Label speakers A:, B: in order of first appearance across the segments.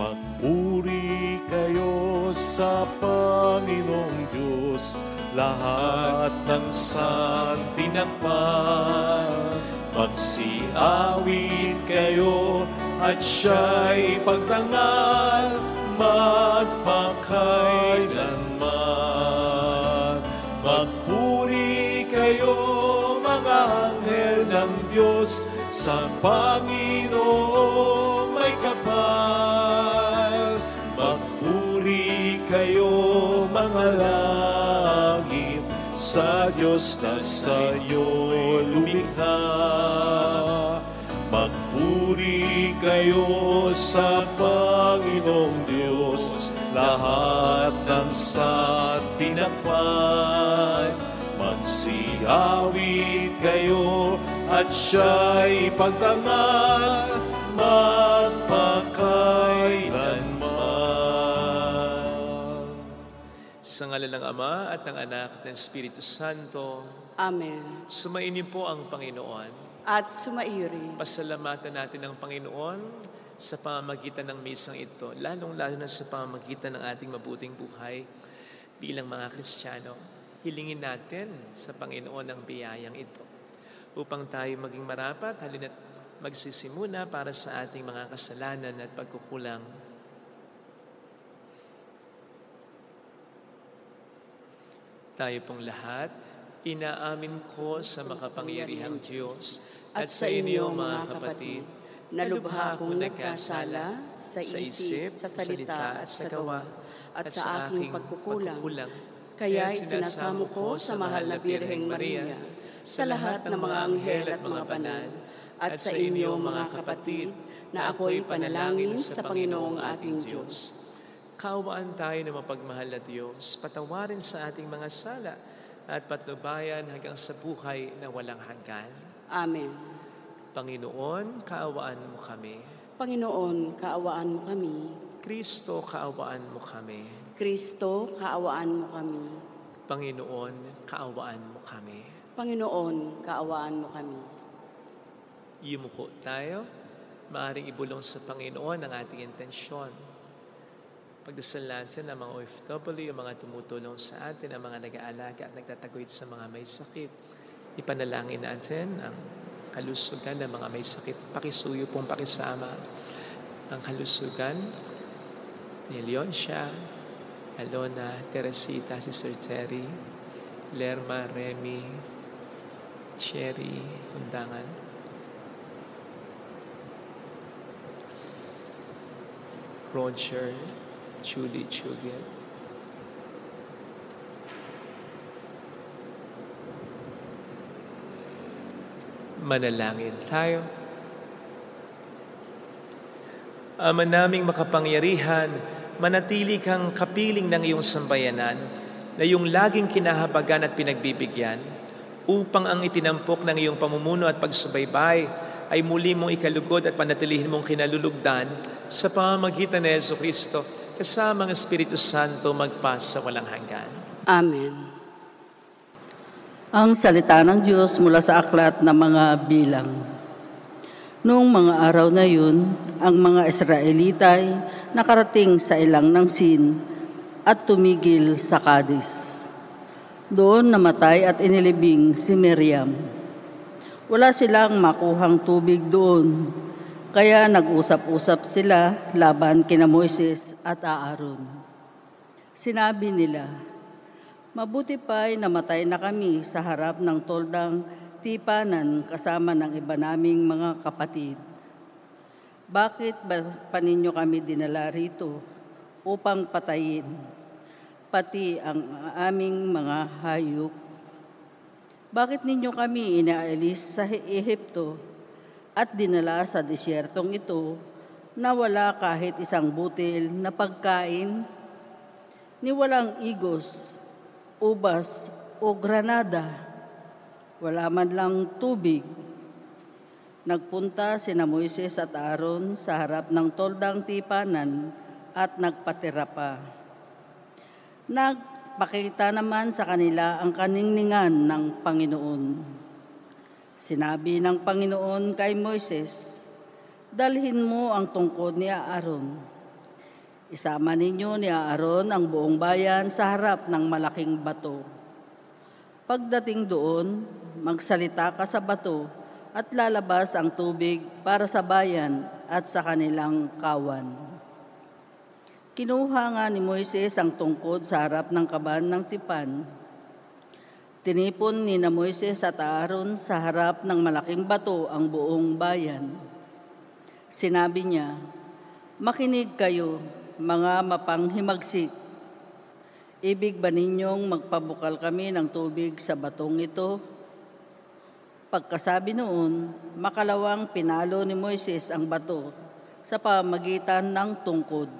A: Magpuri kayo sa Panginoong Diyos, lahat ng santinakpan. Magsiawit kayo at siya'y pagtangal magpakailanman. Magpuri kayo mga anghel ng Diyos, sa Panginoong may kapal. Magpuri kayo mga langit, sa Diyos na sa'yo lumikha. Magpuri kayo sa Panginoong Diyos, lahat ng santinakpan. Magsiawit kayo at siya'y pagtangal magpakailanman.
B: Sa ngalan ng Ama at ng Anak at ng Espiritu Santo.
C: Amen.
B: Sumainyo po ang Panginoon.
C: At sumaiyo rin.
B: Pasalamatan natin ang Panginoon sa pamamagitan ng misang ito, lalong-lalo na sa pamamagitan ng ating mabuting buhay bilang mga Kristiyano. Hilingin natin sa Panginoon ang biyayang ito upang tayo maging marapat, halina't magsisimuna para sa ating mga kasalanan at pagkukulang. Tayo pong lahat, inaamin ko sa makapangyarihang Diyos at sa inyo mga kapatid, na lubha akong nagkasala sa isip, sa salita at sa gawa, at sa aking pagkukulang. Kaya sinasamo ko sa mahal na Birheng Maria, sa lahat ng mga anghel at mga banal, at sa inyo mga kapatid, na ako'y panalangin sa Panginoong ating Diyos. Kaawaan tayo ng mapagmahal na Diyos, patawarin sa ating mga sala, at patnubayan hanggang sa buhay na walang hanggan.
C: Amen.
B: Panginoon, kaawaan mo kami.
C: Panginoon, kaawaan mo kami.
B: Kristo, kaawaan mo kami.
C: Kristo, kaawaan mo kami.
B: Panginoon, kaawaan mo kami.
C: Panginoon, kaawaan mo kami.
B: Yumuko tayo. Maaaring ibulong sa Panginoon ang ating intensyon. Pagdasal natin ang mga OFW, ang mga tumutulong sa atin, ang mga nag-aalaga at nagtataguyod sa mga may sakit. Ipanalangin natin ang kalusugan ng mga may sakit. Pakisuyo pong pakisama ang kalusugan ni Leoncia, Alona, Teresita, Sister Terry, Lerma, Remy, Cherry, Undangan. Roger, Julie, Juliet. Manalangin tayo. Ama naming makapangyarihan, manatili kang kapiling ng iyong sambayanan na iyong laging kinahabagan at pinagbibigyan upang ang itinampok ng iyong pamumuno at pagsubaybay ay muli mong ikalugod at panatilihin mong kinalulugdan sa pamamagitan ni Jesucristo kasama ang Espiritu Santo magpasa walang hanggan.
C: Amen.
D: Ang salita ng Diyos mula sa aklat ng mga bilang. Noong mga araw na yun, ang mga Israelita ay nakarating sa ilang ng Sin at tumigil sa Kadis. Doon namatay at inilibing si Miriam. Wala silang makuhang tubig doon, kaya nag-usap-usap sila laban kina Moises at Aaron. Sinabi nila, "Mabuti pa'y namatay na kami sa harap ng toldang tipanan kasama ng iba naming mga kapatid. Bakit ba pa ninyo kami dinala rito upang patayin, pati ang aming mga hayop? Bakit ninyo kami inaalis sa Ehipto at dinala sa disyertong ito na wala kahit isang butil na pagkain, ni walang igos, ubas o granada, wala man lang tubig?" Nagpunta sina Moises at Aaron sa harap ng toldang tipanan at nagpatira pa. pakita naman sa kanila ang kaningningan ng Panginoon. Sinabi ng Panginoon kay Moises, dalhin mo ang tungkod ni Aaron. Isama ninyo ni Aaron ang buong bayan sa harap ng malaking bato. Pagdating doon, magsalita ka sa bato at lalabas ang tubig para sa bayan at sa kanilang kawan. Kinuha nga ni Moises ang tungkod sa harap ng kaban ng tipan. Tinipon ni Moises at Aaron sa harap ng malaking bato ang buong bayan. Sinabi niya, makinig kayo, mga mapanghimagsik. Ibig ba ninyong magpabukal kami ng tubig sa batong ito? Pagkasabi noon, makalawang pinalo ni Moises ang bato sa pamagitan ng tungkod.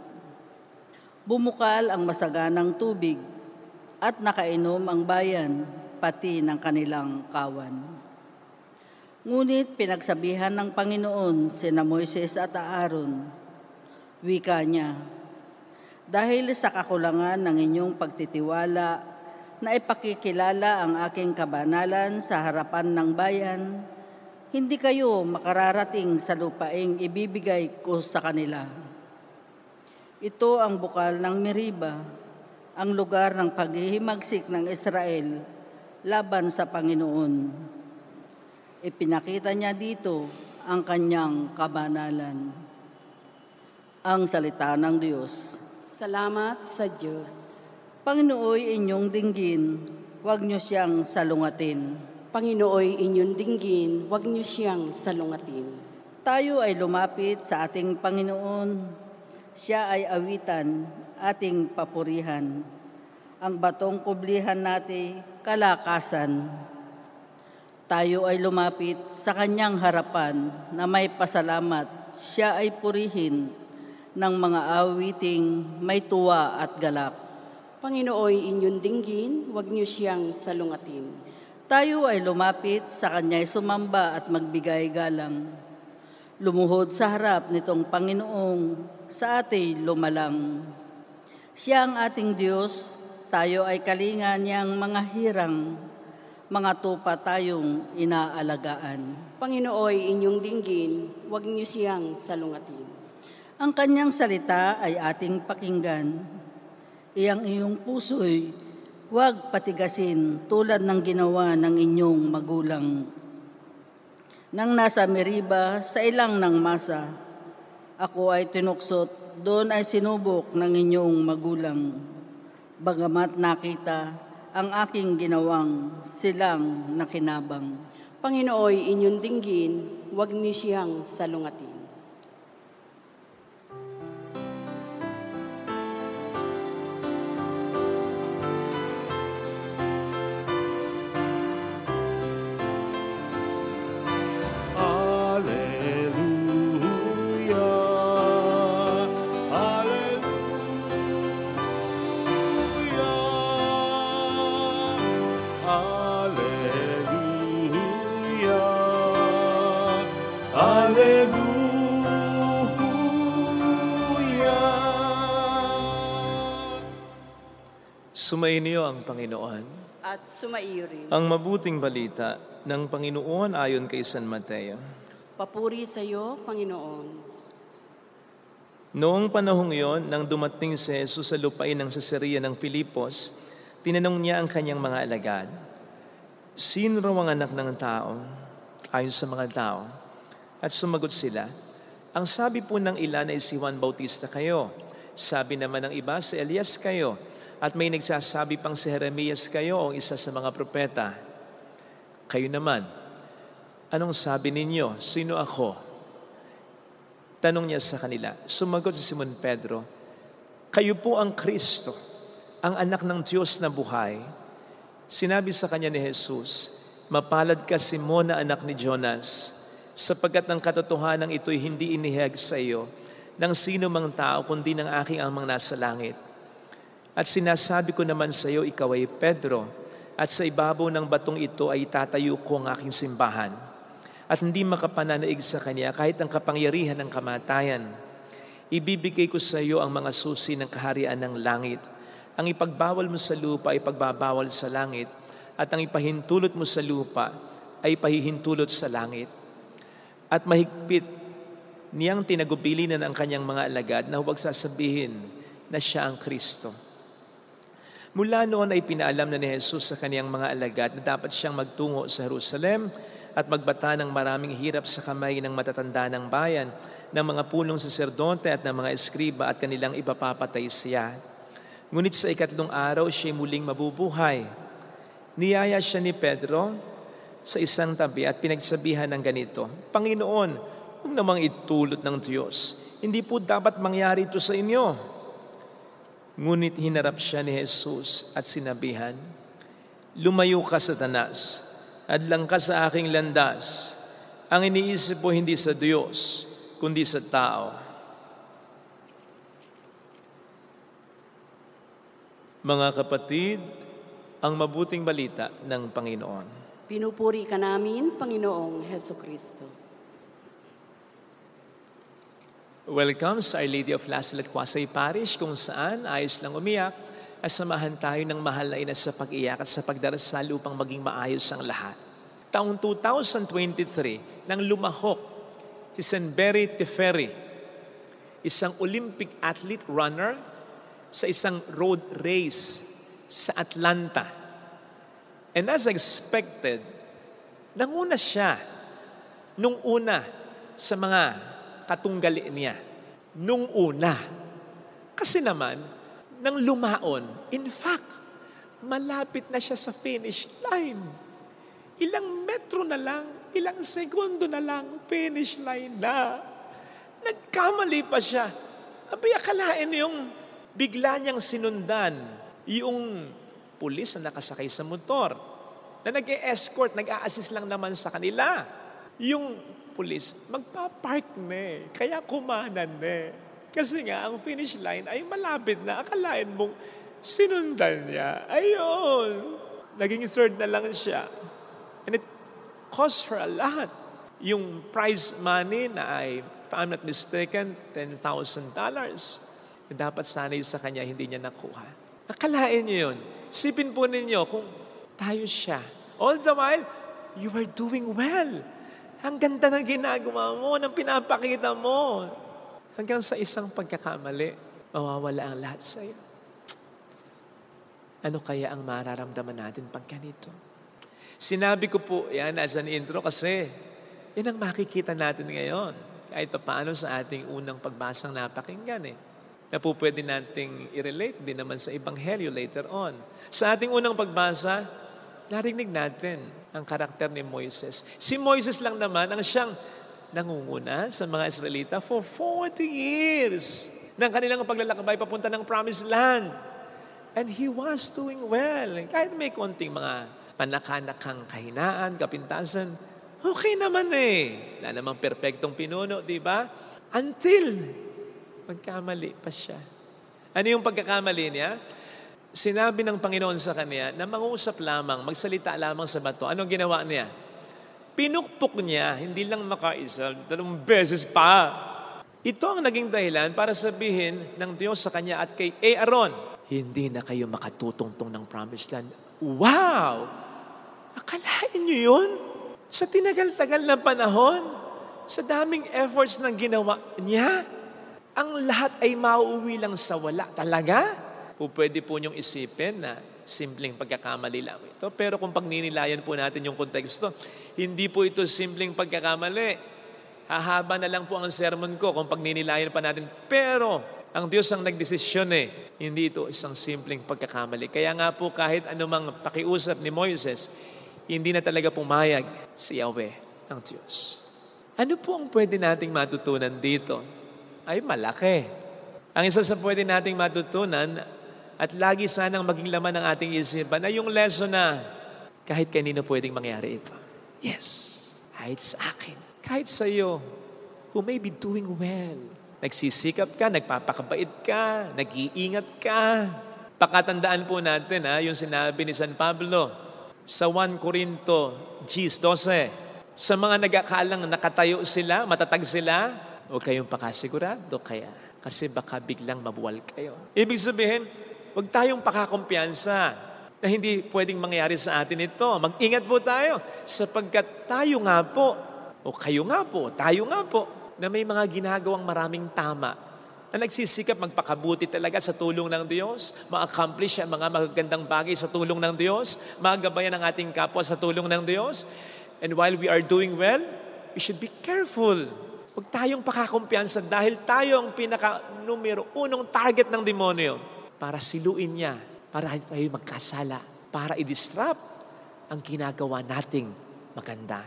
D: Bumukal ang masaganang tubig at nakainom ang bayan, pati ng kanilang kawan. Ngunit pinagsabihan ng Panginoon sina Moises at Aaron. Wika niya, dahil sa kakulangan ng inyong pagtitiwala na ipakikilala ang aking kabanalan sa harapan ng bayan, hindi kayo makararating sa lupaing ibibigay ko sa kanila. Ito ang bukal ng Meriba, ang lugar ng paghihimagsik ng Israel laban sa Panginoon. Ipinakita niya dito ang kanyang kabanalan. Ang salita ng Diyos.
C: Salamat sa Diyos.
D: Panginooy inyong dinggin, huwag niyo siyang salungatin.
C: Panginooy inyong dinggin, huwag niyo siyang salungatin.
D: Tayo ay lumapit sa ating Panginoon. Siya ay awitan, ating papurihan. Ang batong kublihan natin, kalakasan. Tayo ay lumapit sa kanyang harapan na may pasalamat. Siya ay purihin ng mga awiting may tuwa at galak.
C: Panginooy inyong dinggin, huwag niyo siyang salungatin.
D: Tayo ay lumapit sa kanya'y sumamba at magbigay galang. Lumuhod sa harap nitong Panginoong sa ating lumalang. Siya ang ating Diyos, tayo ay kalinga niyang mga hirang, mga tupa tayong inaalagaan.
C: Panginooy inyong dinggin, huwag niyo siyang salungatin.
D: Ang kanyang salita ay ating pakinggan. Iyang iyong puso'y huwag patigasin tulad ng ginawa ng inyong magulang. Nang nasa Meriba sa ilang ng masa, ako ay tinuksot, doon ay sinubok ng inyong magulang. Bagamat nakita ang aking ginawang silang nakinabang.
C: Panginooy inyong dinggin, huwag niyo siyang salungatin.
B: Sumainyo ang Panginoon.
C: At sumaiyo rin.
B: Ang mabuting balita ng Panginoon ayon kay San Mateo.
C: Papuri sa iyo, Panginoon.
B: Noong panahong iyon, nang dumating si Jesus sa lupain ng Cesarea ng Filipos, tinanong niya ang kanyang mga alagad, sino raw ang anak ng tao? Ayon sa mga tao. At sumagot sila, ang sabi po ng ilan ay si Juan Bautista kayo. Sabi naman ng iba, si Elias kayo. At may nagsasabi pang si Jeremias kayo o isa sa mga propeta. Kayo naman, anong sabi ninyo? Sino ako? Tanong niya sa kanila. Sumagot si Simon Pedro, kayo po ang Kristo, ang anak ng Diyos na buhay. Sinabi sa kanya ni Jesus, mapalad ka Simon na anak ni Jonas, sapagkat ang katotohanan ito'y hindi inihayag sa iyo ng sino mang tao kundi ng aking amang nasa langit. At sinasabi ko naman sa iyo, ikaw ay Pedro, at sa ibabaw ng batong ito ay tatayo ko ang aking simbahan. At hindi makapananaig sa kanya kahit ang kapangyarihan ng kamatayan. Ibibigay ko sa iyo ang mga susi ng kaharian ng langit. Ang ipagbawal mo sa lupa ay pagbabawal sa langit, at ang ipahintulot mo sa lupa ay pahihintulot sa langit. At mahigpit niyang tinagubilinan ang kanyang mga alagad na huwag sasabihin na siya ang Kristo. Mula noon ay pinaalam na ni Jesus sa kanyang mga alagad na dapat siyang magtungo sa Jerusalem at magbata ng maraming hirap sa kamay ng matatanda ng bayan, ng mga punong saserdote at ng mga eskriba, at kanilang ipapapatay siya. Ngunit sa 3 araw siya muling mabubuhay. Niyaya siya ni Pedro sa isang tabi at pinagsabihan ng ganito, Panginoon, huwag namang itulot ng Diyos. Hindi po dapat mangyari ito sa inyo. Ngunit hinarap siya ni Jesus at sinabihan, Lumayo ka, Satanas, hadlang ka sa aking landas. Ang iniisip mo hindi sa Diyos, kundi sa tao. Mga kapatid, ang mabuting balita ng Panginoon.
C: Pinupuri ka namin, Panginoong Hesukristo.
B: Welcome sa Our Lady of Lasal at Quasay Parish, kung saan ayos lang umiyak at samahan tayo ng mahal na ina sa pag-iyak at sa pagdarasal upang maging maayos ang lahat. Taong 2023, nang lumahok si Senberi Teferi, isang Olympic athlete runner sa isang road race sa Atlanta. And as expected, nanguna siya nung una sa mga katunggali niya. Nung una. Kasi naman, nang lumaon, in fact, malapit na siya sa finish line. Ilang metro na lang, ilang segundo na lang, finish line na. Nagkamali pa siya. Abay, akalain yung bigla niyang sinundan yung pulis na nakasakay sa motor, na nag-e-escort, nag-a-assist lang naman sa kanila. Yung pulis, magpa-park na kaya kumanan na Kasi nga, ang finish line ay malapit na. Akalain mong sinundan niya. Ayun. Naging third na lang siya. And it cost her a lot. Yung prize money na ay, if I'm not mistaken, $10,000. Dapat sanay sa kanya, hindi niya nakuha. Akalain niyo yun. Sipin po ninyo kung tayo siya. All the while, you are doing well. Ang ganda ng ginagawa mo, ng pinapakita mo. Hanggang sa isang pagkakamali, mawawala ang lahat sa iyo. Ano kaya ang mararamdaman natin pag ganito? Sinabi ko po yan as an intro kasi yan ang makikita natin ngayon. Kahit paano sa ating unang pagbasang napakinggan na po pwede nating i-relate din naman sa Ebanghelyo later on. Sa ating unang pagbasa, narinig natin ang karakter ni Moises. Si Moises lang naman ang siyang nangunguna sa mga Israelita for 40 years ng kanilang paglalakbay papunta ng Promised Land. And he was doing well. Kahit may konting mga panakanakang kahinaan, kapintasan, okay naman Wala namang perpektong pinuno, di ba? Until magkamali pa siya. Ano yung pagkakamali niya? Sinabi ng Panginoon sa kanya na mangusap lamang, magsalita lamang sa bato. Anong ginawa niya? Pinukpok niya, hindi lang makaisa, 2 beses pa. Ito ang naging dahilan para sabihin ng Diyos sa kanya at kay Aaron, hindi na kayo makatutungtong ng Promised Land. Wow! Akalain niyo yun? Sa tinagal-tagal na panahon, sa daming efforts na ginawa niya, ang lahat ay mauuwi lang sa wala. Talaga? O pwede po niyong isipin na simpleng pagkakamali lang ito. Pero kung pagninilayan po natin yung konteksto, hindi po ito simpleng pagkakamali. Hahaba na lang po ang sermon ko kung pagninilayan pa natin. Pero ang Diyos ang nagdesisyon Hindi ito isang simpleng pagkakamali. Kaya nga po kahit anumang pakiusap ni Moises, hindi na talaga pumayag si Yahweh ang Diyos. Ano po ang pwede nating matutunan dito? Ay malaki. Ang isa sa pwede nating matutunan at lagi sanang maging laman ng ating isipan ay yung lesson na kahit kanino pwedeng mangyari ito. Yes, kahit sa akin, kahit sa iyo, who may be doing well. Nagsisikap ka, nagpapakabait ka, nag-iingat ka. Pakatandaan po natin yung sinabi ni San Pablo sa 1 Corinto 12, sa mga nag-akalang nakatayo sila, matatag sila, huwag kayong pakasigurado kaya. Kasi baka biglang mabuwal kayo. Ibig sabihin, huwag tayong pakakumpiyansa na hindi pwedeng mangyari sa atin ito. Mag-ingat po tayo sapagkat tayo nga po, o kayo nga po, tayo nga po, na may mga ginagawang maraming tama, na nagsisikap magpakabuti talaga sa tulong ng Diyos, ma-accomplish ang mga magagandang bagay sa tulong ng Diyos, magabayan ang ating kapwa sa tulong ng Diyos. And while we are doing well, we should be careful. Huwag tayong pakakumpiyansa dahil tayo ang pinaka-numero unong target ng demonyo para siluin niya, para tayo magkasala, para i-disrupt ang ginagawa nating maganda.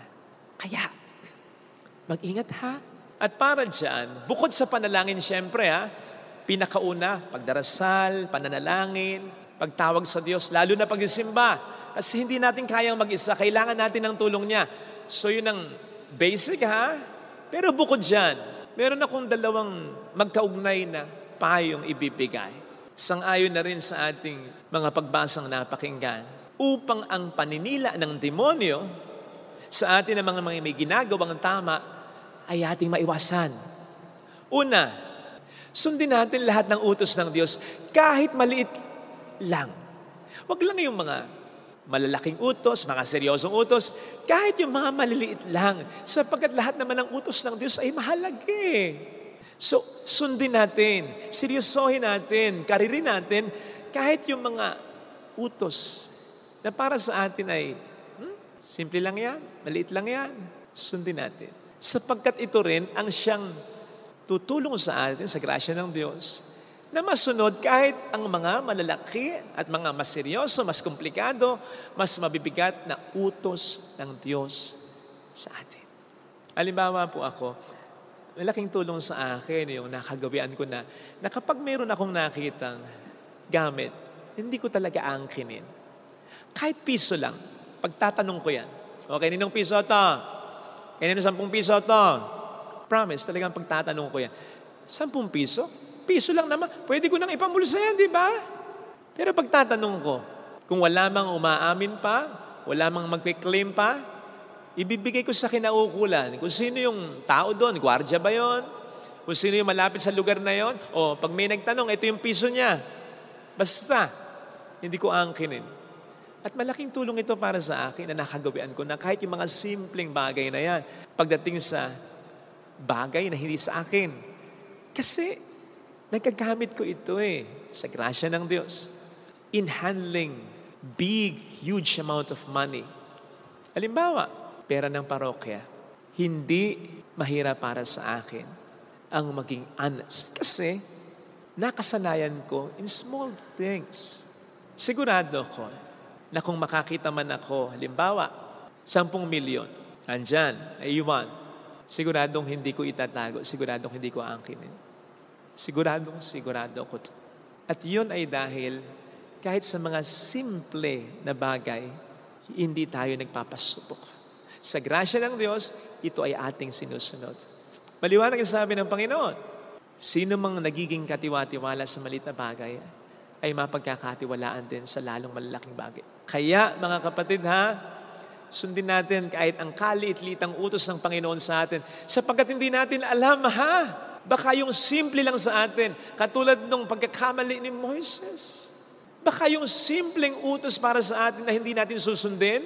B: Kaya, mag-ingat ha. At para dyan, bukod sa panalangin siyempre pinakauna, pagdarasal, pananalangin, pagtawag sa Diyos, lalo na pagsisimba. Kasi hindi natin kayang mag-isa, kailangan natin ng tulong niya. So yun ang basic Pero bukod dyan, meron akong dalawang magkaugnay na payong ibibigay. Sang-ayon na rin sa ating mga pagbasang napakinggan upang ang paninila ng demonyo sa atin ng mga may ginagawang tama ay ating maiwasan. Una, sundin natin lahat ng utos ng Diyos kahit maliit lang. Huwag lang yung mga malalaking utos, mga seryosong utos, kahit yung mga maliliit lang, sapagkat lahat naman ng utos ng Diyos ay mahalaga So, sundin natin, seryosohin natin, karirin natin, kahit yung mga utos na para sa atin ay, simple lang yan, maliit lang yan, sundin natin. Sapagkat ito rin ang siyang tutulong sa atin, sa grasya ng Diyos, na masunod kahit ang mga malalaki at mga mas seryoso, mas komplikado, mas mabibigat na utos ng Diyos sa atin. Halimbawa po ako, malaking tulong sa akin yung nakagawian ko na kapag mayroon akong nakitang gamit, hindi ko talaga angkinin. Kahit piso lang, pagtatanong ko yan, okay, ninong piso to? Kanino 10 piso to? Promise, talagang pagtatanong ko yan. 10 piso? Piso lang naman. Pwede ko nang ipamulsa yan, di ba? Pero pagtatanong ko, kung wala mang umaamin pa, wala mang magpe-claim pa, ibibigay ko sa kinaukulan. Kung sino yung tao doon, gwardiya ba yon? Kung sino yung malapit sa lugar na yon? O pag may nagtanong, ito yung piso niya. Basta, hindi ko angkinin. At malaking tulong ito para sa akin na nakagawian ko na kahit yung mga simpleng bagay na yan, pagdating sa bagay na hindi sa akin. Kasi, nagagamit ko ito sa grasya ng Diyos in handling big, huge amount of money. Halimbawa, pera ng parokya, hindi mahirap para sa akin ang maging honest. Kasi, nakasanayan ko in small things. Sigurado ko na kung makakita man ako, halimbawa, 10 milyon, andyan, ay iwan, siguradong hindi ko itatago, siguradong hindi ko aangkinin. Sigurado ko to. At yun ay dahil kahit sa mga simple na bagay, hindi tayo nagpapasubok. Sa grasya ng Diyos, ito ay ating sinusunod. Maliwanag ang sabi ng Panginoon, sino mang nagiging katiwa-tiwala sa maliit na bagay, ay mapagkakatiwalaan din sa lalong malalaking bagay. Kaya mga kapatid sundin natin kahit ang kaliit-litang utos ng Panginoon sa atin, sapagkat hindi natin alam baka yung simple lang sa atin, katulad nung pagkakamali ni Moises. Baka yung simpleng utos para sa atin na hindi natin susundin,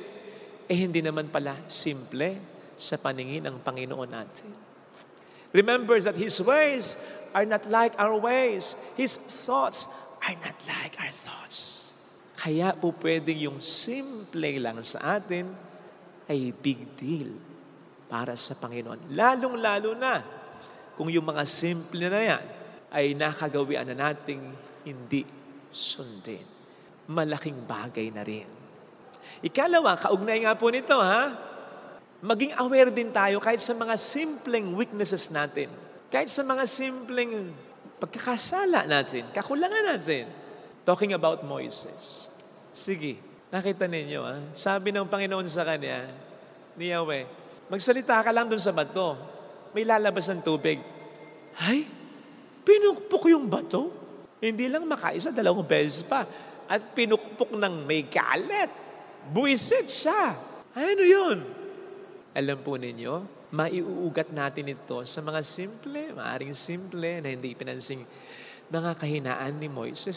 B: hindi naman pala simple sa paningin ng Panginoon natin. Remember that His ways are not like our ways. His thoughts are not like our thoughts. Kaya po pwedeng yung simple lang sa atin ay big deal para sa Panginoon. Lalong-lalo na kung yung mga simple na yan ay nakagawian na nating hindi sundin. Malaking bagay na rin. Ikalawa, kaugnay nga po nito maging aware din tayo kahit sa mga simpleng weaknesses natin. Kahit sa mga simpleng pagkakasala natin, kakulangan natin. Talking about Moises. Sige, nakita ninyo sabi ng Panginoon sa kanya, ni Yahweh, magsalita ka lang dun sa bato. May lalabas ng tubig. Ay, pinukpok yung bato. Hindi lang makaisa, 2 beses pa. At pinukpok ng may galit. Buwisit siya. Ano yun? Alam po ninyo, maiuugat natin ito sa mga simple, maaring simple na hindi pinansing mga kahinaan ni Moises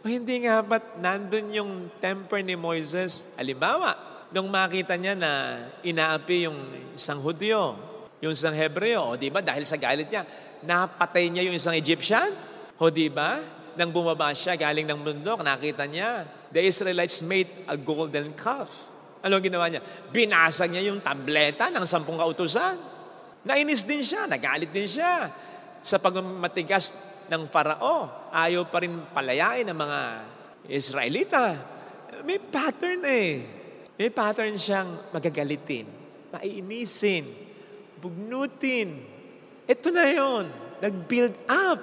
B: O hindi nga ba't nandun yung temper ni Moises? Halimbawa, nung makita niya na inaapi yung isang Hudyo, yung isang Hebreo, o di ba dahil sa galit niya, napatay niya yung isang Egyptian? O di ba? Nang bumaba siya galing ng bundok, nakita niya, the Israelites made a golden calf. Ano ginawa niya? Binasag niya yung tableta ng 10 kautusan. Nainis din siya, nagalit din siya sa pagmamatigas ng Farao. Ayaw pa rin palayain ng mga Israelita. May pattern May pattern siyang magagalitin, maiinisin, bugnutin. Ito na yon, nag-build up,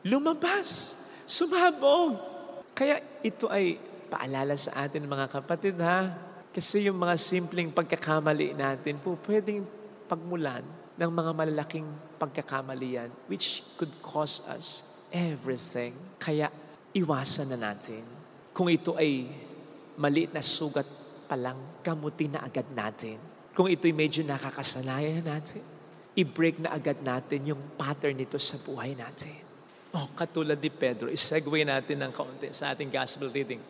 B: lumabas, sumabog. Kaya ito ay paalala sa atin mga kapatid Kasi yung mga simpleng pagkakamali natin po pwedeng pagmulan ng mga malalaking pagkakamalian which could cause us everything. Kaya iwasan na natin. Kung ito ay maliit na sugat pa lang, gamutin na agad natin. Kung ito'y medyo nakakasanayan natin, i-break na agad natin yung pattern nito sa buhay natin. Katulad ni Pedro, isegue natin ng kaunti sa ating gospel reading.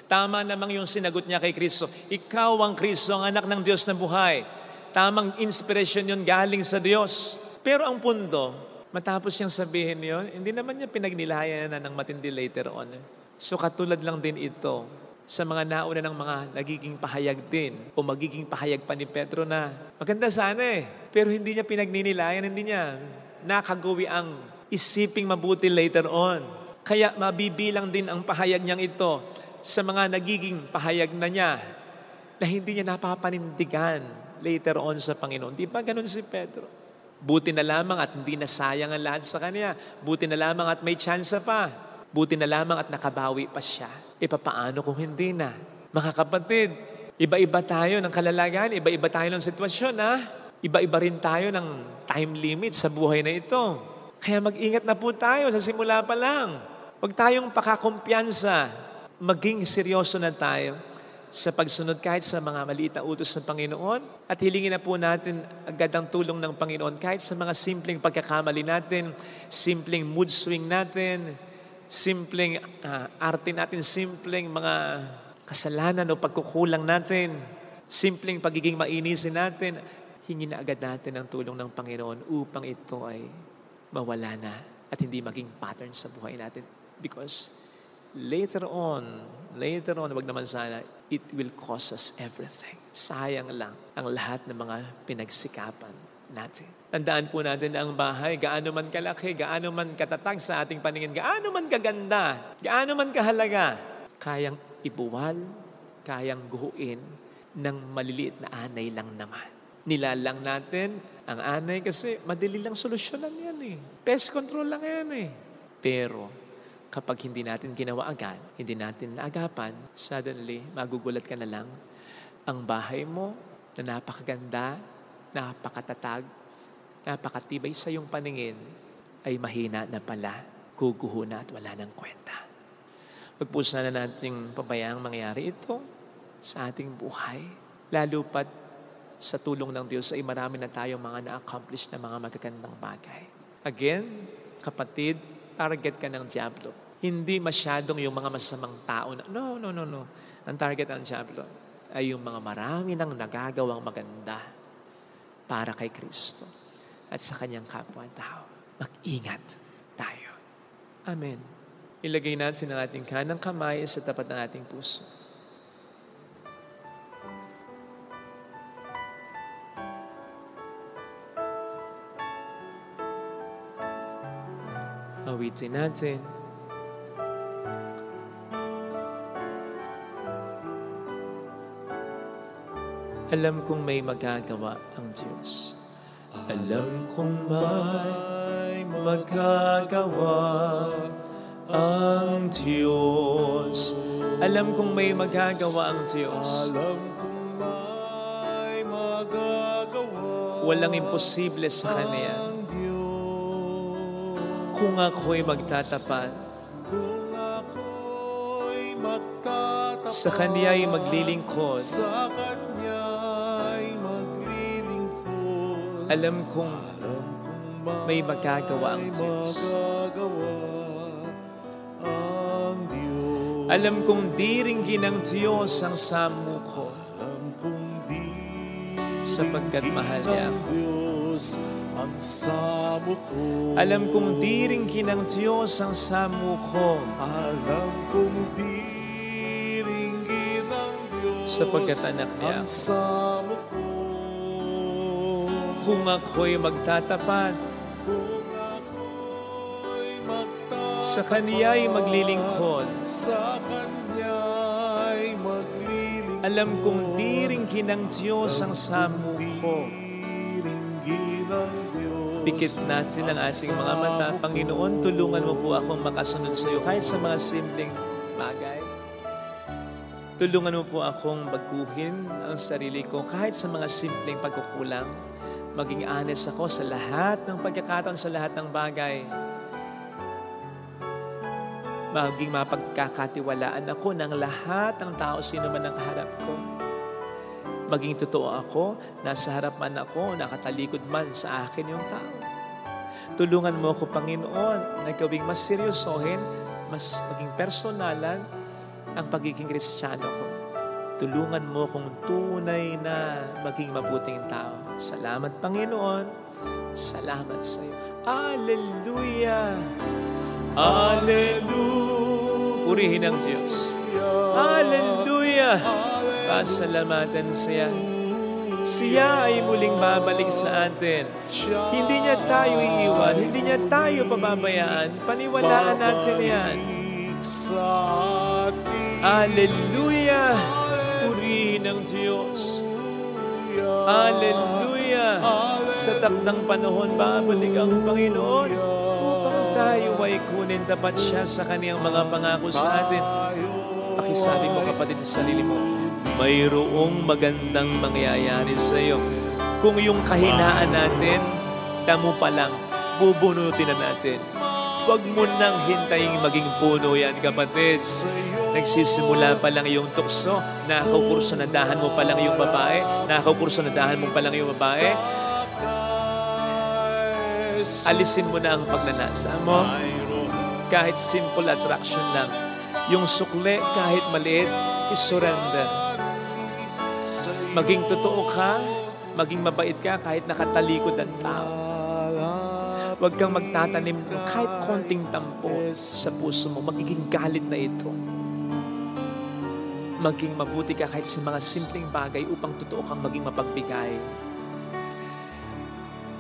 B: Tama namang yung sinagot niya kay Kristo. Ikaw ang Kristo, ang anak ng Diyos na buhay. Tamang inspirasyon yun galing sa Diyos. Pero ang punto, matapos niyang sabihin yun, hindi naman niya pinagnilayan na ng matindi later on. So katulad lang din ito sa mga nauna ng mga nagiging pahayag din o magiging pahayag pa ni Pedro na maganda sana pero hindi niya pinagninilayan, hindi niya nakagawi ang isiping mabuti later on. Kaya mabibilang din ang pahayag niyang ito sa mga nagiging pahayag na niya na hindi niya napapanindigan later on sa Panginoon. Di ba ganun si Pedro? Buti na lamang at hindi nasayang ang lahat sa kanya. Buti na lamang at may tsansa pa. Buti na lamang at nakabawi pa siya. Paano kung hindi na? Mga kapatid, iba-iba tayo ng kalalagan, iba-iba tayo ng sitwasyon, Iba-iba rin tayo ng time limit sa buhay na ito. Kaya mag-ingat na po tayo sa simula pa lang. Huwag tayong pakakumpiyansa. Maging seryoso na tayo sa pagsunod kahit sa mga maliit na utos ng Panginoon at hilingin na po natin agad ang tulong ng Panginoon kahit sa mga simpleng pagkakamali natin, simpleng mood swing natin, simpleng arte natin, simpleng mga kasalanan o pagkukulang natin, simpleng pagiging mainisin natin, hingin na agad natin ang tulong ng Panginoon upang ito ay mawala na at hindi maging pattern sa buhay natin. Because later on, wag naman sana, it will cost us everything. Sayang lang ang lahat ng mga pinagsikapan natin. Tandaan po natin na ang bahay, gaano man kalaki, gaano man katatag sa ating paningin, gaano man kaganda, gaano man kahalaga, kayang ibuwal, kayang guhuin ng maliliit na anay lang naman. Nilalang natin ang anay kasi madali lang solusyonan yan Pest control lang yan Pero kapag hindi natin ginawa agad, hindi natin naagapan, suddenly, magugulat ka na lang, ang bahay mo na napakaganda, napakatatag, napakatibay sa iyong paningin, ay mahina na pala, guguho na at wala ng kwenta. Huwag po sana nating pabayaang mangyari ito sa ating buhay. Lalo pat sa tulong ng Diyos ay marami na tayong mga na-accomplish na mga magagandang bagay. Again, kapatid, target ka ng Diablo. Hindi masyadong yung mga masamang tao na, no. Ang target ng Diablo ay yung mga marami nang nagagawang maganda para kay Kristo at sa kanyang kapwa-tao. Mag-ingat tayo. Amen. Ilagay natin ang ating kanang kamay sa tapat ng ating puso. Awitin natin. Alam kong may magagawa ang Diyos. Alam kong may magagawa ang Diyos. Alam kong may magagawa ang Diyos.
A: Alam kong may magagawa.
B: Walang imposible sa Kanya. Kung ako'y magtatapat, sa Kanya'y maglilingkod, alam kong may magagawa ang Diyos. Alam kong diringgin ng Diyos ang samo ko,
A: Alam kong di
B: sapagkat mahal niya ako.
A: Diyos ang samo ko.
B: Alam kong diringgin ng Diyos ang samo ko,
A: Alam kong diringgin ng Diyos
B: sapagkat anak niya
A: ang
B: ako.
A: samo ko.
B: Kung ako'y magtatapat,
A: Kung ako'y magtatapat,
B: sa Kaniya'y maglilingkod.
A: sa Kanya'y maglilingkod.
B: Alam kong diringgin ng Diyos ang samo ko.
A: Diringgin ng Diyos
B: Pikit natin ang ating mga mata. Panginoon, tulungan mo po akong makasunod sa iyo kahit sa mga simpleng bagay. Tulungan mo po akong baguhin ang sarili ko kahit sa mga simpleng pagkukulang. Maging honest ako sa lahat ng pagkakataon, sa lahat ng bagay. Maging mapagkakatiwalaan ako ng lahat ng tao, sino man ang kaharap ko. Maging totoo ako, nasa harap man ako, nakatalikod man sa akin yung tao. Tulungan mo ako, Panginoon, na gawing mas seryosohin, mas maging personalan ang pagiging Kristiyano ko. Tulungan mo kung tunay na maging mabuting tao. Salamat, Panginoon. Salamat sa iyo. Hallelujah! Hallelujah! Purihin ang Diyos. Hallelujah! Pasalamatan siya. Siya ay muling babalik sa atin. Hindi niya tayo iiwan. Hindi niya tayo pababayaan. Paniwalaan natin yan.
A: sa atin.
B: Hallelujah! Purihin ang Diyos. Hallelujah! Sa takdang panahon, babalik ang Panginoon upang tayo ay kunin tapat siya sa kaniyang mga pangako sa atin. Pakisabi mo, kapatid, sa sarili mo, mayroong magandang mangyayari sa iyo. Kung yung kahinaan natin, tamo pa lang, bubunutin na natin. Huwag mo nang hintayin maging puno yan, kapatid. Nagsisimula pa lang yung tukso, nakakursunadahan mo pa lang yung babae, nakakursunadahan mo pa lang yung babae. Alisin mo na ang pagnanasa mo. Kahit simple attraction lang. Yung sukle, kahit maliit, isurrender. Maging totoo ka, maging mabait ka kahit nakatalikod ang tao. Huwag kang magtatanim ng kahit konting tampo sa puso mo. Magiging galit na ito. Maging mabuti ka kahit sa mga simpleng bagay upang totoo kang maging mapagbigay.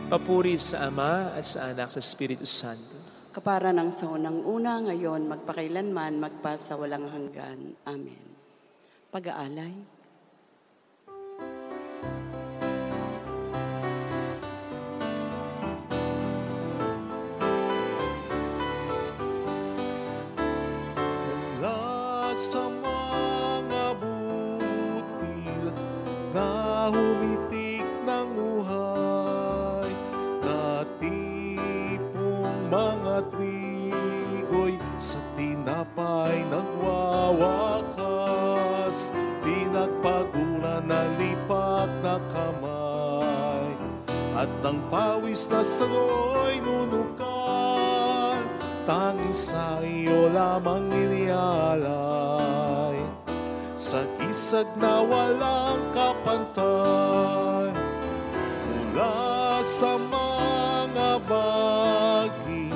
B: Papuri sa Ama at sa Anak sa Espiritu Santo.
C: Kapara ng sa unang-una, ngayon, magpakailanman, magpasa walang hanggan. Amen. Pag-aalay.
A: Mula sa mga butil na humitik ng uhay, natipong mga trigo'y sa tinapay nagwawakas, pinagpaguran na lipat na kamay, at ang pawis na sano'y nunukan, tanging sa iyo lamang inialay, sa isag na walang kapantay, mula sa mga baging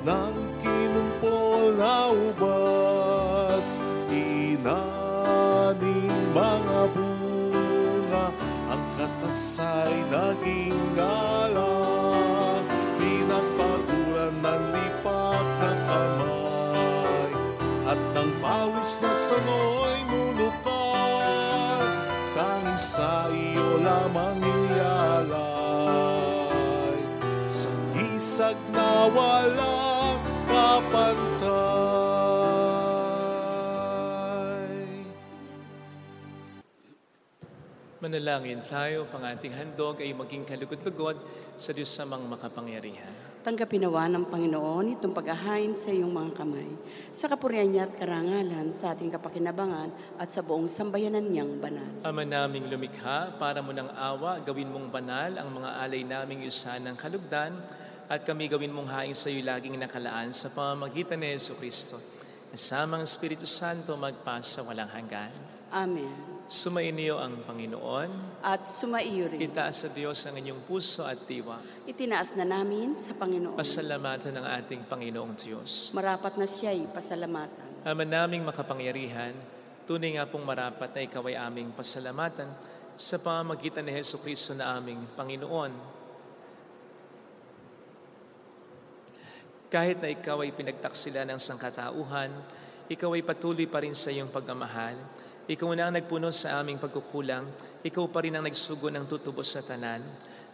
A: ng kinumpol na ubas, inaning mga bunga, ang katasay naging ngalan, pinagpaguran ng lipat ng kamay, at ng pawis na sano'y nulukan, tanging sa iyo lamang inialay, sa isag na walang kapantay.
B: Manalangin tayo, pang ating handog ay maging kalugod-lugod sa Diyos samang makapangyarihan.
C: Tanggapin nawa ng Panginoon itong paghahain sa iyong mga kamay, sa kapurihan niya at karangalan sa ating kapakinabangan at sa buong sambayanan niyang banal.
B: Ama naming lumikha, para mo ng awa, gawin mong banal ang mga alay naming yusan ng kalugdan, at kami gawin mong haing sa iyo laging nakalaan sa pamamagitan ni Jesu Kristo. Kasamang Espiritu Santo magpasa walang hanggan.
C: Amen.
B: Sumainyo ang Panginoon.
C: At sumaiyo rin.
B: Itaas sa Diyos ang inyong puso at diwa.
C: Itinaas na namin sa Panginoon.
B: Pasalamatan ng ating Panginoong Diyos.
C: Marapat na siya'y pasalamatan.
B: Ama naming makapangyarihan, tunay nga pong marapat na ikaw ay aming pasalamatan sa pamamagitan ni Jesucristo na aming Panginoon. Kahit na ikaw ay pinagtaksila ng sangkatauhan, ikaw ay patuloy pa rin sa iyong pagmamahal. Ikaw na ang nagpuno sa aming pagkukulang, ikaw pa rin ang nagsugo ng tutubos sa tanan.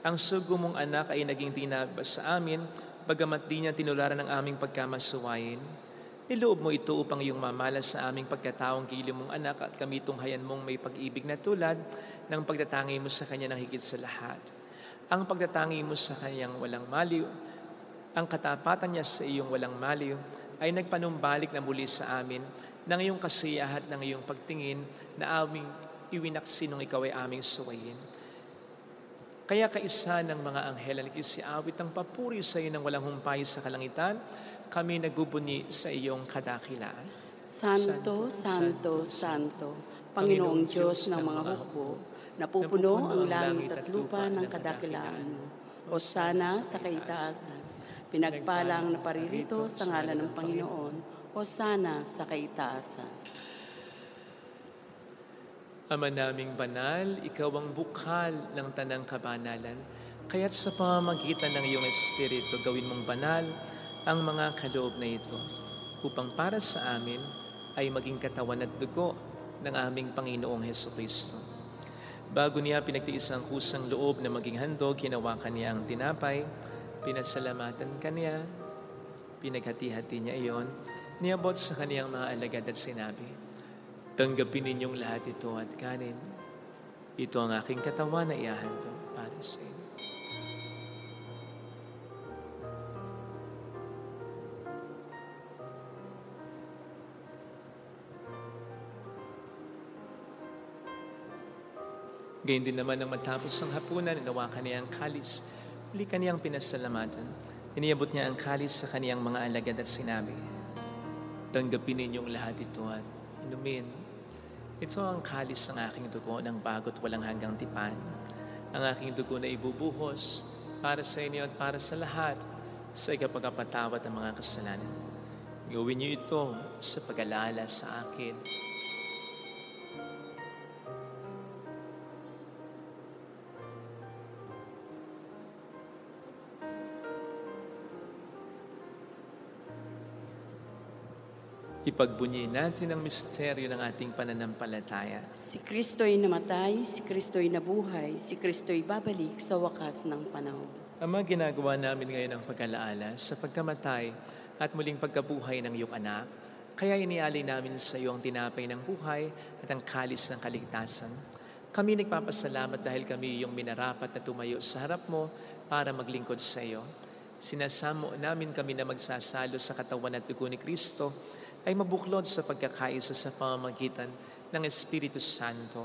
B: Ang sugo mong anak ay naging dinabas sa amin, bagamat di niya tinularan ang aming pagkamasuwayin. Niloob mo ito upang iyong mamalas sa aming pagkataong gili mong anak at kami tunghayan mong may pag-ibig na tulad ng pagdatangi mo sa kanya ng higit sa lahat. Ang pagdatangi mo sa kanyang walang maliw, ang katapatan niya sa iyong walang maliw, ay nagpanumbalik na muli sa amin ng iyong kasiyahan ng iyong pagtingin na aming iwinaksi nung ikaw ay aming suwayin. Kaya kaisa ng mga anghel na nagsiawit ng papuri sa iyo ng walang humpay sa kalangitan, kami nagbubuni sa iyong kadakilaan.
C: Santo, Santo, Santo, Panginoong Diyos ng mga hukbo, napupuno ang langit at lupa ng kadakilaan mo. Hosana sa kaitaasan. Pinagpalang na paririto sa ngalan ng Panginoon. Hosana sa kaitaasan.
B: Ama naming banal, ikaw ang bukal ng tanang kabanalan. Kaya't sa pamamagitan ng iyong Espiritu, gawin mong banal ang mga kaloob na ito, upang para sa amin ay maging katawan at dugo ng aming Panginoong Hesukristo. Bago niya pinagtiis ang kusang loob na maging handog, hinawakan niya ang tinapay, pinasalamatan kaniya, pinaghati-hati niya iyon, niabot sa kaniyang mga alagad at sinabi, tanggapin ninyong lahat ito at kanin. Ito ang aking katawan na ihahandog para sa inyo. Gayun din naman nang matapos ang hapunan, inawakan niya ang kalis. Muli kaniyang pinasalamatan. Iniabot niya ang kalis sa kaniyang mga alagad at sinabi, tanggapin ninyong lahat ito at inumin. Ito ang kalis ng aking dugo ng bago't walang hanggang tipan. Ang aking dugo na ibubuhos para sa inyo at para sa lahat sa ikapagpatawad ng mga kasalanan. Gawin niyo ito sa pag-alala sa akin. Ipagbunyi natin ang misteryo ng ating pananampalataya.
C: Si Kristo'y namatay, si Kristo'y nabuhay, si Kristo'y babalik sa wakas ng panahon.
B: Ama, ginagawa namin ngayon ang pag-alaala sa pagkamatay at muling pagkabuhay ng iyong anak. Kaya inialay namin sa iyo ang tinapay ng buhay at ang kalis ng kaligtasan. Kami nagpapasalamat dahil kami iyong minarapat na tumayo sa harap mo para maglingkod sa iyo. Sinasamo namin kami na magsasalo sa katawan at dugo ni Kristo ay mabuklod sa pagkakaisa sa pamamagitan ng Espiritu Santo.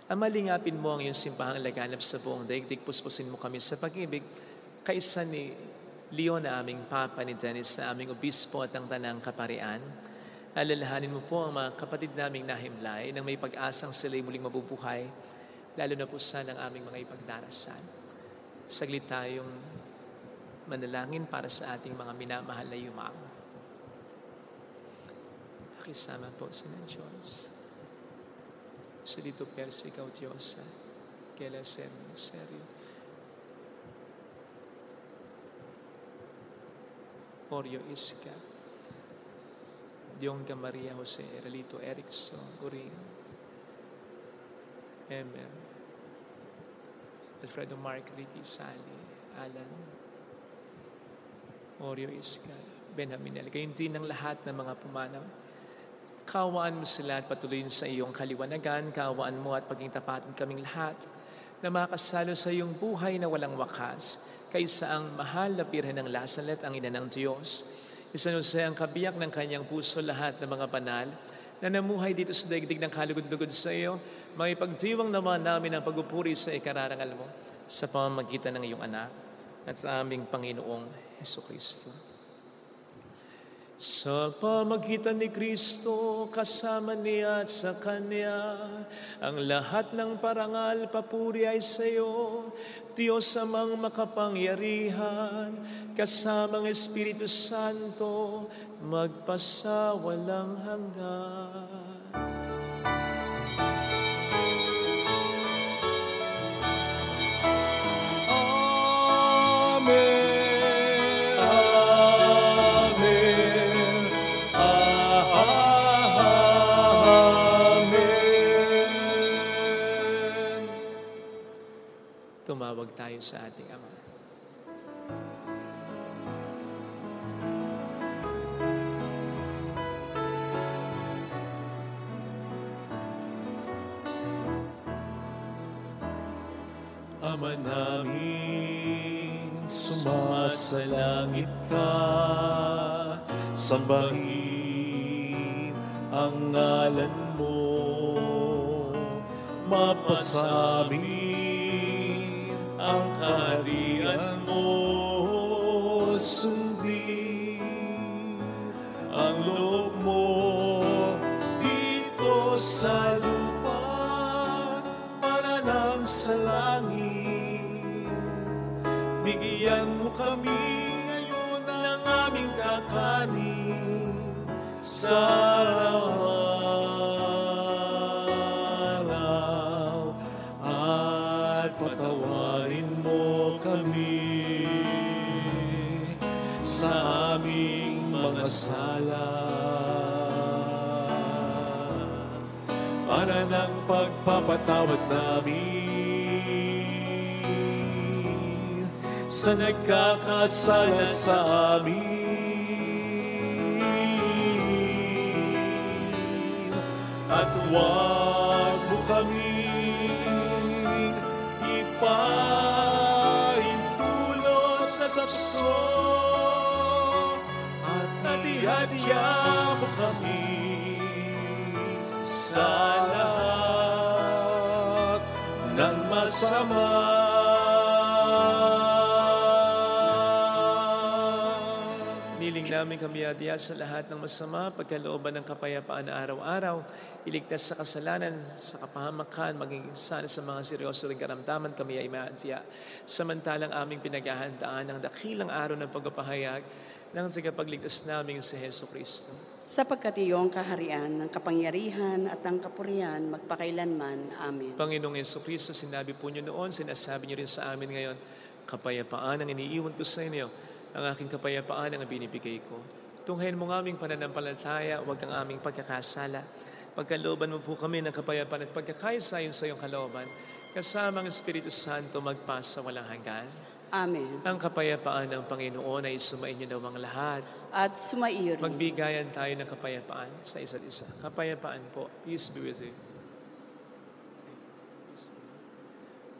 B: Ama, lingapin mo ang iyong simpahang laganap sa buong daigdig. Puspusin mo kami sa pag-ibig, kaisa ni Leon na aming Papa, ni Dennis na aming Obispo at ang Tanang Kaparian. Alalahanin mo po ang mga kapatid naming nahimlay nang may pag-asang sila'y muling mabubuhay, lalo na po sana ang aming mga ipagdarasal. Saglit tayong manalangin para sa ating mga minamahal na yumao. Kisama po sa ng Diyos. Sa dito persikaw Diyosa, kela sermo serio. Orio Iska, Dionga Maria Jose Eralito Erickson, Gurin, Emer, Alfredo Mark Ricky Sally, Alan, Orio Iska, Benjamin El, gayon din ng lahat ng mga pumanaw. Kaawaan mo sila at patuloyin sa iyong kaliwanagan. Kaawaan mo at paging tapatin kaming lahat na makasalo sa iyong buhay na walang wakas kaysa ang mahal na Birhen ng Lazaret, ang ina ng Diyos. Isanusay ang kabiyak ng kanyang puso lahat ng mga banal na namuhay dito sa daigdig ng kalugod-lugod sa iyo. Maipagdiwang naman namin ang pagpupuri sa ikararangal mo sa pamamagitan ng iyong anak at sa aming Panginoong Hesukristo. Sa pamagitan ni Kristo, kasama niya at sa Kanya, ang lahat ng parangal, papuri ay sa iyo, Diyos amang makapangyarihan, kasamang Espiritu Santo, magpasawalang hanggan. Tumawag tayo sa ating Ama. Ama namin, sumasalangit ka, sambahin ang ngalan mo, mapasamin ang kaharian mo, sundin ang loob mo dito sa lupa para nang sa langit. Bigyan mo kami ngayon ng aming kakanin sa araw-araw at patawarin mo kami sa aming mga sala para ng pagpapatawad namin sa nagkakasala sa amin. At huwag mo kaming ipahintulot sa kapso, at hati-hatiya mo kami sa lahat ng masama. Niling namin kami adya sa lahat ng masama, pagkalooban ng kapayapaan na araw-araw, iligtas sa kasalanan, sa kapahamakan, maging sana sa mga seryoso ring karamdaman kami ay maadya. Samantalang aming pinaghahandaan ng dakilang araw ng pagpapahayag ng tagapagligtas namin sa Heso Kristo.
C: Sapagkat iyong kaharian, ng kapangyarihan at ang kapurihan magpakailanman. Amen.
B: Panginoong Heso Kristo, sinabi po niyo noon, sinasabi niyo rin sa amin ngayon, kapayapaan ang iniiwan ko sa inyo, ang aking kapayapaan ang binibigay ko. Tunghayin mo ng aming pananampalataya, huwag ang aming pagkakasala. Pagkalooban mo po kami ng kapayapaan at pagkakaisa sa iyong kalooban, kasama ang Espiritu Santo magpasa walang hanggan.
C: Amen.
B: Ang kapayapaan ng Panginoon ay sumainyo nawang lahat.
C: At sumaiyo rin.
B: Magbigayan tayo ng kapayapaan sa isa't isa. Kapayapaan po. Peace be with you.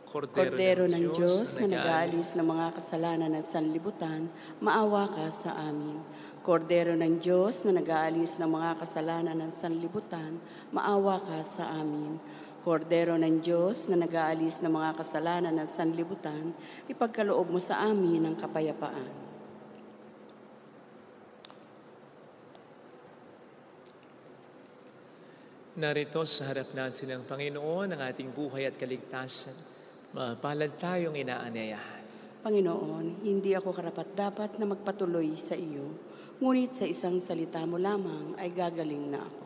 C: Kordero ng Diyos na nag-aalis ng mga kasalanan ng sanlibutan, maawa ka sa amin. Kordero ng Diyos na nag-aalis ng mga kasalanan ng sanlibutan, maawa ka sa amin. Kordero ng Diyos na nag-aalis ng mga kasalanan ng sanlibutan, ipagkaloob mo sa amin ang kapayapaan.
B: Narito sa harap natin ng Panginoon ang ating buhay at kaligtasan. Mapalad tayong inaanyayahan.
C: Panginoon, hindi ako karapat-dapat na magpatuloy sa iyo, ngunit sa isang salita mo lamang ay gagaling na ako.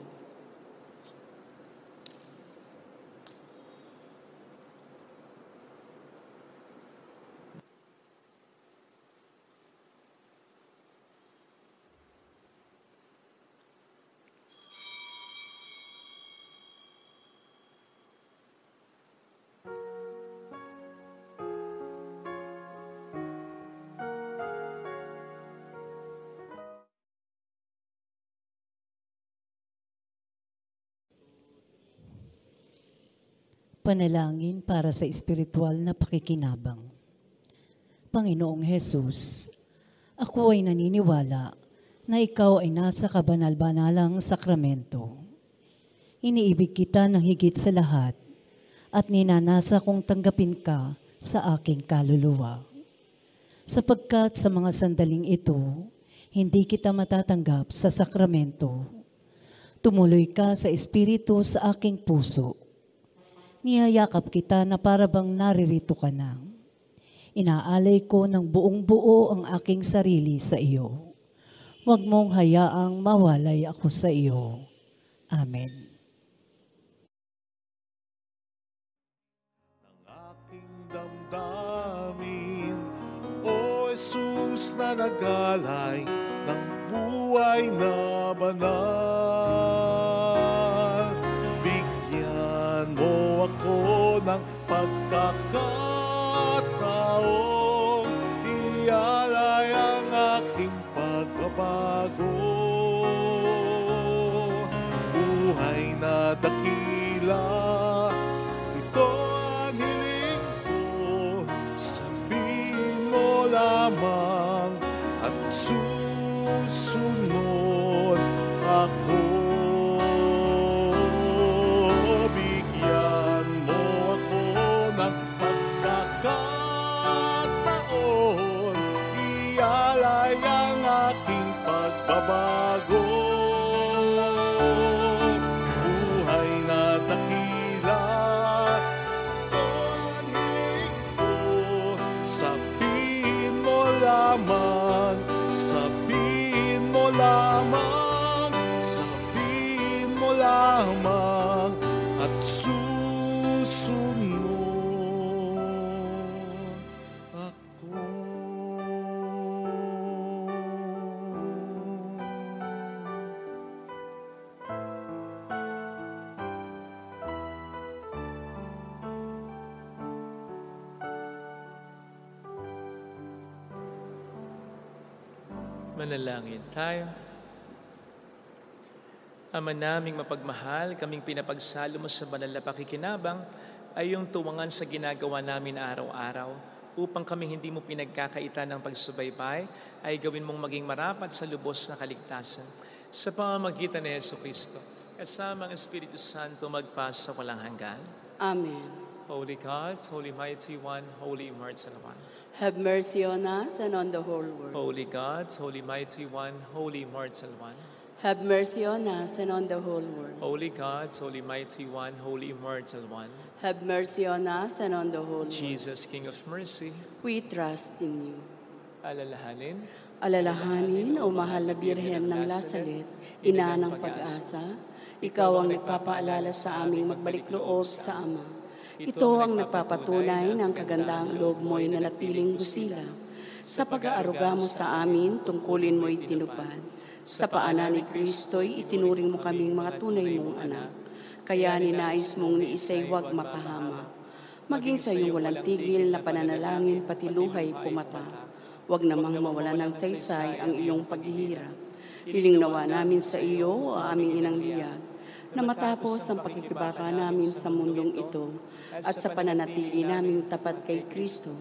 E: Panalangin para sa espiritual na pakikinabang. Panginoong Hesus, ako ay naniniwala na ikaw ay nasa kabanal-banalang sakramento. Iniibig kita ng higit sa lahat at ninanasa kong tanggapin ka sa aking kaluluwa. Sapagkat sa mga sandaling ito, hindi kita matatanggap sa sakramento. Tumuloy ka sa Espiritu sa aking puso. Niyayakap kita na parabang naririto ka na. Inaalay ko ng buong buo ang aking sarili sa iyo. Huwag mong hayaang mawalay ako sa iyo. Amen.
A: Aking damdamin, O Jesus na nagalay ng buhay na banal. Bigyan mo ako ng pagkakataong ialay ang aking pagbabago. Buhay na dakila, ito ang hiling ko. Sabihin mo lamang at susunod ako. Bigyan mo ako ng pagkakataon, ialay ang aking pagbabago. Buhay na dakila, ito ang hiling ko. Sabihin mo lamang, sabihin mo lamang, sabihin mo lamang at susunod ako.
B: Manalangin tayo. Ama naming mapagmahal, kaming pinapagsalo mo sa banal na pakikinabang ay yung tuwangan sa ginagawa namin araw-araw upang kami hindi mo pinagkakaitan ng pagsubaybay ay gawin mong maging marapat sa lubos na kaligtasan. Sa pamamagitan ni Jesucristo, kasama ang Espiritu Santo magpasa walang hanggan.
C: Amen.
B: Holy God, Holy Mighty One, Holy Immortal One.
C: Have mercy on us and on the whole world.
B: Holy God, Holy Mighty One, Holy Immortal One.
C: Have mercy on us and on the whole world.
B: Holy God, Holy Mighty One, Holy Immortal One.
C: Have mercy on us and on the whole world.
B: Jesus, King of Mercy.
C: We trust in you.
B: Alalahanin.
C: Alalahanin, O mahal na Birhen ng Lasalet, ina ng pag-asa, ikaw ang nagpapaalala sa aming magbalik loob sa Ama. Ito ang nagpapatunay ng kagandahang loob mo'y nanatiling busila. Sa pag-aaruga mo sa amin, tungkulin mo'y tinupad. Sa paanan ni Kristo'y itinuring mo kaming mga tunay mong anak. Kaya ninais mong ni isa'y huwag mapahama. Maging sa iyong walang tigil na pananalangin pati luhay pumata. Huwag namang mawala ng saysay ang iyong paghihirap. Hiling nawa namin sa iyo, o aming inang liyag, na matapos ang pagkikibaka namin sa mundong ito at sa pananatili naming tapat kay Kristo,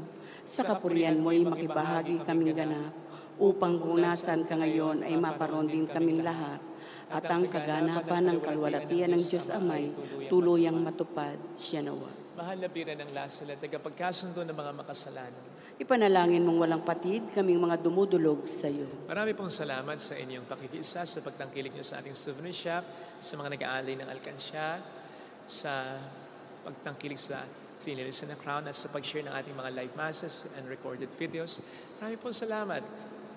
C: sa kapurihan mo'y makibahagi kaming ganap, upang kung nasan ka ngayon ay maparoon din kaming lahat, at ang kaganapan ng kalwalatian ng Diyos Amay tuluyang matupad siya nawa.
B: Mahal na Birhen ng Lasalet, tagapagkasundo ng mga makasalanan.
C: Ipanalangin mong walang patid kaming mga dumudulog sa iyo.
B: Marami pong salamat sa inyong pakikiisa sa pagtangkilik niyo sa ating souvenir shop, sa mga nag-aalay ng alkansya, sa pagtangkilik sa Three Lilies and a Crown, at sa pag-share ng ating mga live masses and recorded videos. Marami pong salamat.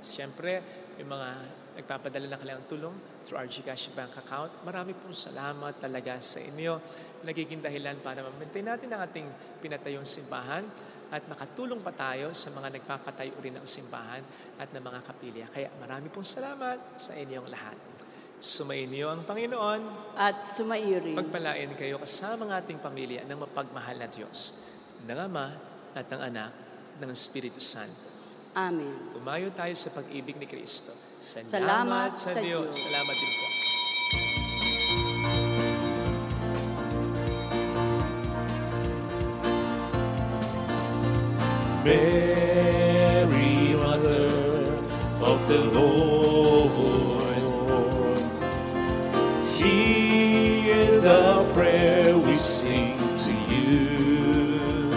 B: Siyempre, yung mga nagpapadala ng kanilang tulong through our GCash bank account. Marami pong salamat talaga sa inyo. Nagiging dahilan para ma-maintain natin ang ating pinatayong simbahan at makatulong pa tayo sa mga nagpapatayo rin ng simbahan at ng mga kapilya. Kaya marami pong salamat sa inyong lahat. Sumainyo ang Panginoon
C: At sumaiyo rin.
B: pagpalain kayo kasama ng ating pamilya ng mapagmahal na Diyos, ng Ama at ng Anak, ng Espiritu Santo.
C: Amen.
B: Umayo tayo sa pag-ibig ni Kristo.
C: Salamat sa Diyos.
B: Salamat din po.
A: Mary, Mother of the Lord, hear the prayer we sing to you.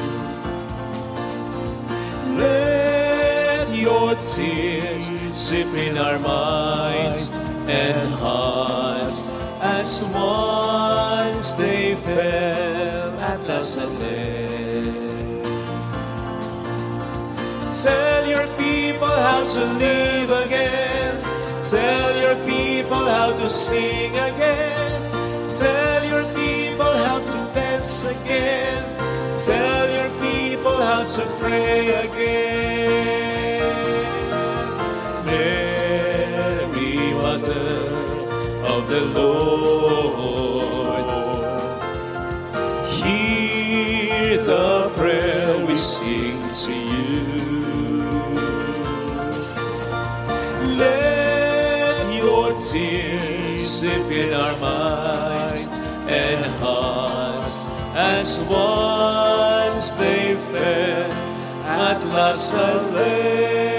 A: Let your tears
B: deep in our minds and hearts, as once they fell at last and led. Tell your people how to live again. Tell your people how to sing again. Tell your people how to dance again. Tell your people how to pray again. Mary, mother of the Lord, hear the prayer we sing to you. Let your tears dip in our minds and hearts, as once they fell at last and lay.